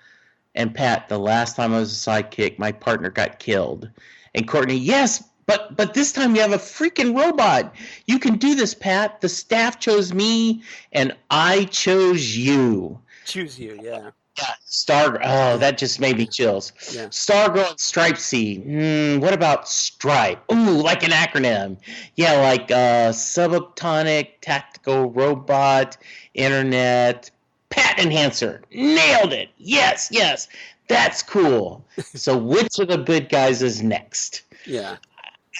And Pat, the last time I was a sidekick, my partner got killed. And Courtney, yes, but this time you have a freaking robot. You can do this, Pat. The staff chose me, and I chose you. Choose you, yeah. Yeah, Stargirl. Oh, that just made me chills. Yeah. Stargirl and Stripe-C. What about Stripe? Ooh, like an acronym. Yeah, like subatomic, tactical robot, internet, Pat enhancer. Nailed it. Yes. That's cool. So which of the good guys is next? Yeah.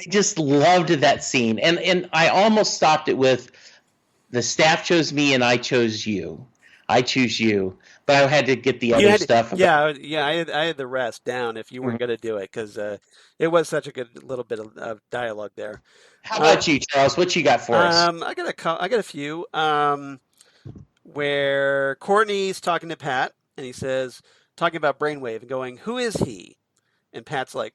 I just loved that scene. And I almost stopped it with the staff chose me and I chose you. I choose you. But I had to get the other stuff. I had the rest down if you weren't going to do it because it was such a good little bit of dialogue there. How about you, Charles? What you got for us? I got a few where Courtney's talking to Pat and he says, talking about Brainwave and going, who is he? And Pat's like,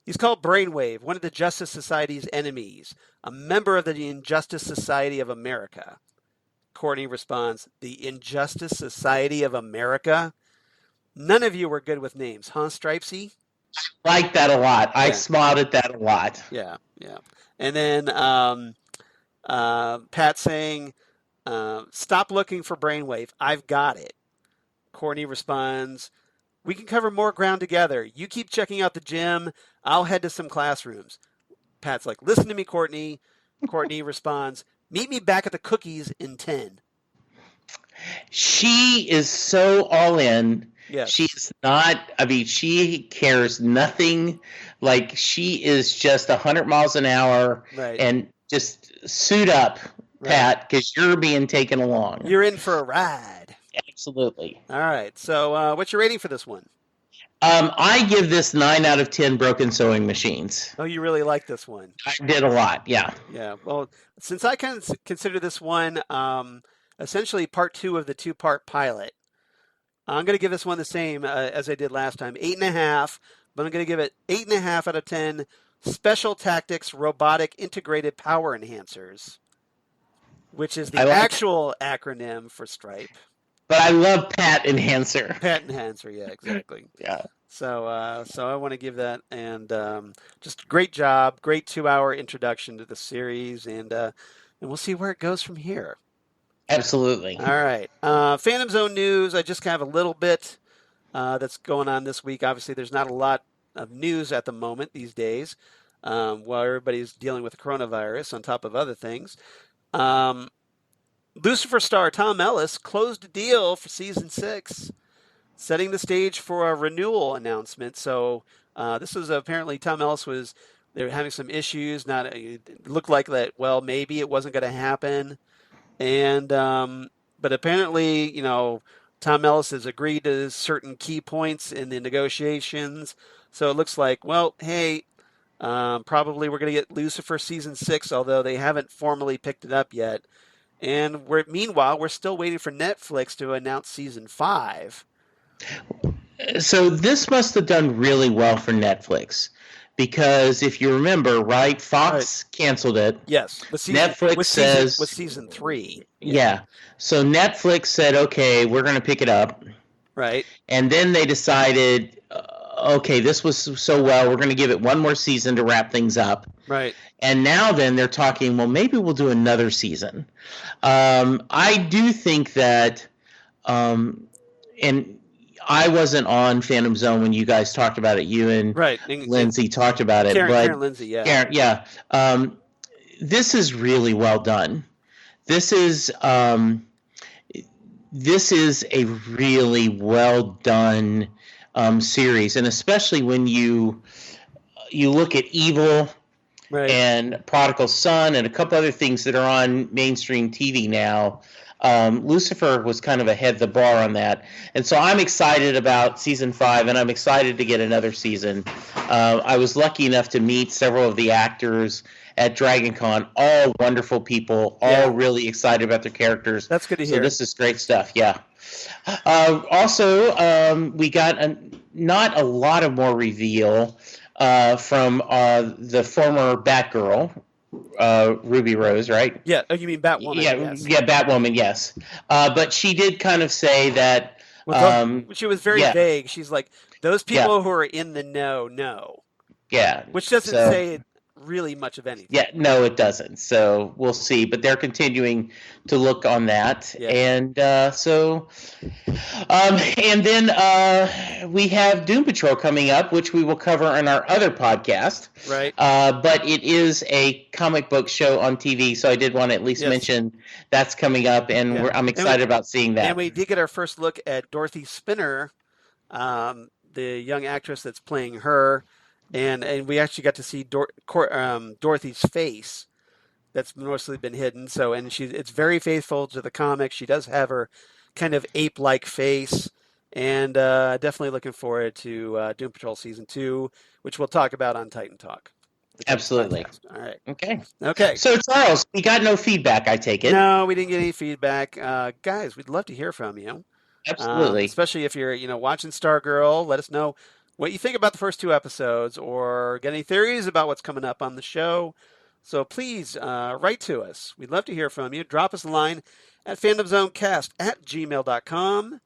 he's called Brainwave, one of the Justice Society's enemies, a member of the Injustice Society of America. Courtney responds, the Injustice Society of America? None of you were good with names, huh, Stripe-C? Like that a lot. I smiled at that a lot. Yeah. And then Pat saying, stop looking for Brainwave. I've got it. Courtney responds, we can cover more ground together. You keep checking out the gym. I'll head to some classrooms. Pat's like, listen to me, Courtney. Courtney responds, meet me back at the cookies in 10. She is so all in. Yes. She's not, she cares nothing. Like, she is just 100 miles an hour. Right. And just suit up, Pat, because you're being taken along. You're in for a ride. Absolutely. All right. So what's your rating for this one? I give this 9 out of 10 broken sewing machines. Oh, you really like this one? I did a lot, yeah. Yeah. Well, since I kind of consider this one essentially part 2 of the 2-part pilot, I'm going to give this one the same as I did last time, 8.5. But I'm going to give it 8.5 out of 10 special tactics robotic integrated power enhancers. which is I the like, actual acronym for Stripe. but I love Pat Enhancer. Pat Enhancer, yeah, exactly. Yeah. So I want to give that, and just great job, great 2 hour introduction to the series, and we'll see where it goes from here. Absolutely. All right, Phantom Zone news. I just have a little bit that's going on this week. Obviously, there's not a lot of news at the moment these days, while everybody's dealing with the coronavirus on top of other things. Um, Lucifer star Tom Ellis closed a deal for season 6, setting the stage for a renewal announcement. So this was apparently Tom Ellis was they were having some issues. Not it looked like that. Well, maybe it wasn't going to happen, and but apparently, Tom Ellis has agreed to certain key points in the negotiations. So it looks like, well, hey, probably we're going to get Lucifer season 6, although they haven't formally picked it up yet. And meanwhile, we're still waiting for Netflix to announce season 5. So this must have done really well for Netflix because if you remember, right, Right. Fox canceled it. Yes, Netflix says, with season 3. yeah. So Netflix said, okay, we're going to pick it up. Right. And then they decided, okay, this was so well, we're going to give it one more season to wrap things up. Right. And now then they're talking, well, maybe we'll do another season. I do think that, and I wasn't on Phantom Zone when you guys talked about it. You and Right. Lindsay talked about it. Karen Lindsay, yeah. Karen, yeah. This is really well done. This is a really well done series, and especially when you look at Evil, right, and Prodigal Son and a couple other things that are on mainstream TV now. Lucifer was kind of ahead of the bar on that. And so I'm excited about season 5, and I'm excited to get another season. I was lucky enough to meet several of the actors at DragonCon, all wonderful people, all really excited about their characters. That's good to hear. So this is great stuff, yeah. Also, we got not a lot of more reveal from the former Batgirl, Ruby Rose, right? Yeah. Oh, you mean Batwoman? Yeah, yes. yeah, Batwoman, yes. But she did kind of say that. She was very vague. She's like, those people who are in the know. Yeah. Which doesn't say really much of anything. Yeah, no, it doesn't. So we'll see. But they're continuing to look on that. Yeah. And and then we have Doom Patrol coming up, which we will cover on our other podcast. Right. But it is a comic book show on TV, so I did want to at least mention that's coming up, and I'm excited about seeing that. And we did get our first look at Dorothy Spinner, the young actress that's playing her. And we actually got to see Dorothy's face that's mostly been hidden. So, and it's very faithful to the comic. She does have her kind of ape-like face, and definitely looking forward to Doom Patrol Season 2, which we'll talk about on Titan Talk. Absolutely. All right. Okay. So, Charles, we got no feedback, I take it? No, we didn't get any feedback. Guys, we'd love to hear from you. Absolutely. Especially if you're, watching Stargirl. Let us know what you think about the first 2 episodes, or get any theories about what's coming up on the show. So please write to us. We'd love to hear from you. Drop us a line at phantomzonecast@gmail.com,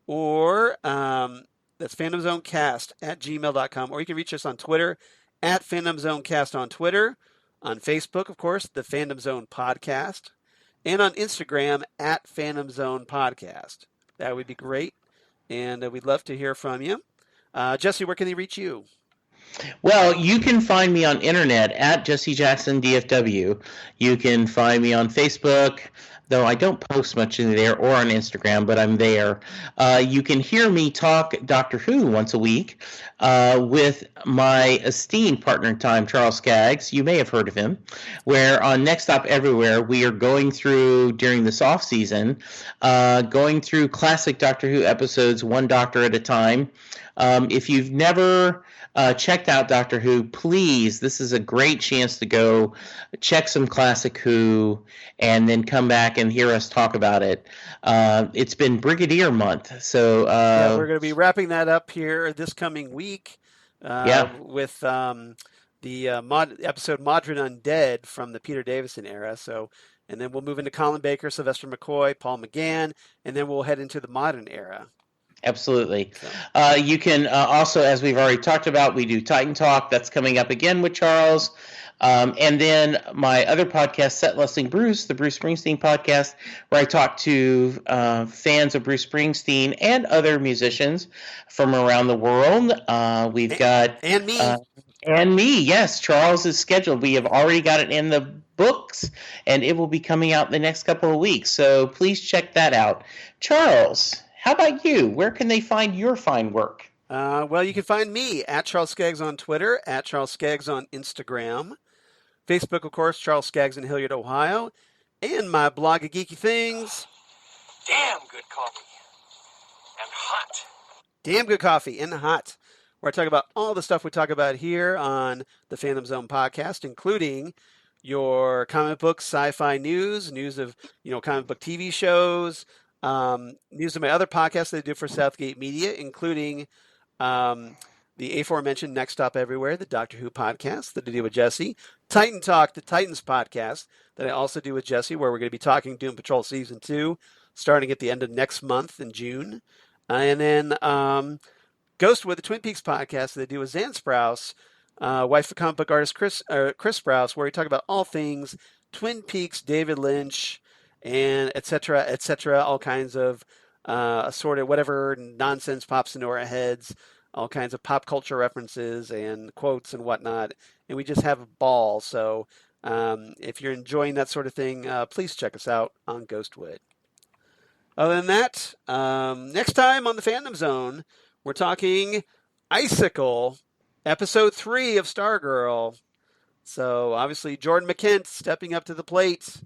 or that's phantomzonecast@gmail.com, or you can reach us on Twitter at phantomzonecast on Twitter, on Facebook, of course, the Phantom Zone Podcast, and on Instagram at Phantom Zone Podcast. That would be great, and we'd love to hear from you. Jesse, where can they reach you? Well, you can find me on internet at Jesse Jackson DFW. You can find me on Facebook, though I don't post much in there, or on Instagram, but I'm there. You can hear me talk Doctor Who once a week with my esteemed partner in time, Charles Skaggs. You may have heard of him, where on Next Stop Everywhere, we are going through, during this off season, going through classic Doctor Who episodes, one Doctor at a time. If you've never checked out Doctor Who, please, this is a great chance to go check some classic Who and then come back and hear us talk about it. It's been Brigadier Month, so we're going to be wrapping that up here this coming week with the episode Modern Undead from the Peter Davison era. So and then we'll move into Colin Baker, Sylvester McCoy, Paul McGann, and then we'll head into the modern era. Absolutely. So. You can also, as we've already talked about, we do Titan Talk. That's coming up again with Charles. And then my other podcast, Set Listing Bruce, the Bruce Springsteen podcast, where I talk to fans of Bruce Springsteen and other musicians from around the world. We've got... And me. And me, yes. Charles is scheduled. We have already got it in the books, and it will be coming out in the next couple of weeks. So please check that out. Charles, how about you? Where can they find your fine work? Well, you can find me at Charles Skaggs on Twitter, at Charles Skaggs on Instagram. Facebook, of course, Charles Skaggs in Hilliard, Ohio. And my blog of geeky things. Damn good coffee. And hot. Damn good coffee and hot. Where I talk about all the stuff we talk about here on the Phantom Zone podcast, including your comic book sci-fi news of, comic book TV shows, news of my other podcasts that I do for Southgate Media, including the aforementioned Next Stop Everywhere, the Doctor Who podcast that I do with Jesse, Titan Talk, the Titans podcast that I also do with Jesse, where we're going to be talking Doom Patrol Season 2, starting at the end of next month in June. And then Ghostwood, the Twin Peaks podcast that I do with Zan Sprouse, wife of comic book artist Chris Sprouse, where we talk about all things Twin Peaks, David Lynch, and et cetera, all kinds of assorted whatever nonsense pops into our heads, all kinds of pop culture references and quotes and whatnot, and we just have a ball. So if you're enjoying that sort of thing, please check us out on Ghostwood. Other than that, next time on the Phantom Zone, we're talking Icicle, Episode 3 of Stargirl. So obviously Jordan McKent stepping up to the plate.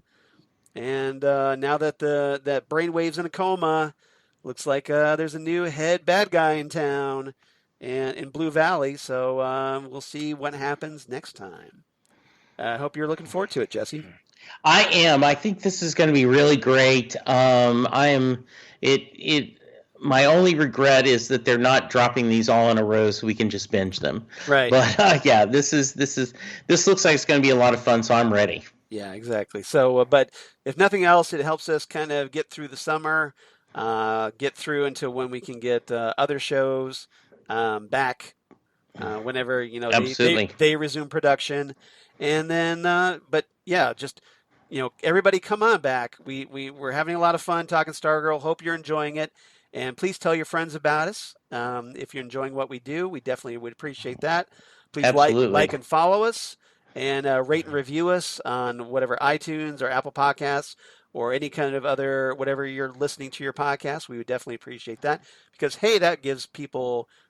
And now that that Brainwave's in a coma, looks like there's a new head bad guy in town and in Blue Valley. So we'll see what happens next time. I hope you're looking forward to it, Jesse. I am. I think this is going to be really great. I am. My only regret is that they're not dropping these all in a row so we can just binge them. Right. But yeah, this looks like it's going to be a lot of fun. So I'm ready. Yeah, exactly. So, but if nothing else, it helps us kind of get through the summer, get through until when we can get other shows back whenever they resume production, and then. But yeah, just everybody come on back. We're having a lot of fun talking Stargirl. Hope you're enjoying it, and please tell your friends about us. If you're enjoying what we do, we definitely would appreciate that. Please like and follow us. And rate and review us on whatever iTunes or Apple Podcasts or any kind of other, whatever you're listening to your podcast. We would definitely appreciate that because, hey, that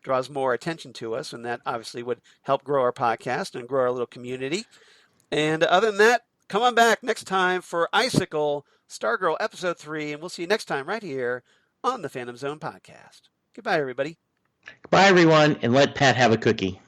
draws more attention to us. And that obviously would help grow our podcast and grow our little community. And other than that, come on back next time for Icicle, Stargirl Episode 3. And we'll see you next time right here on the Phantom Zone podcast. Goodbye, everybody. Goodbye, everyone. And let Pat have a cookie.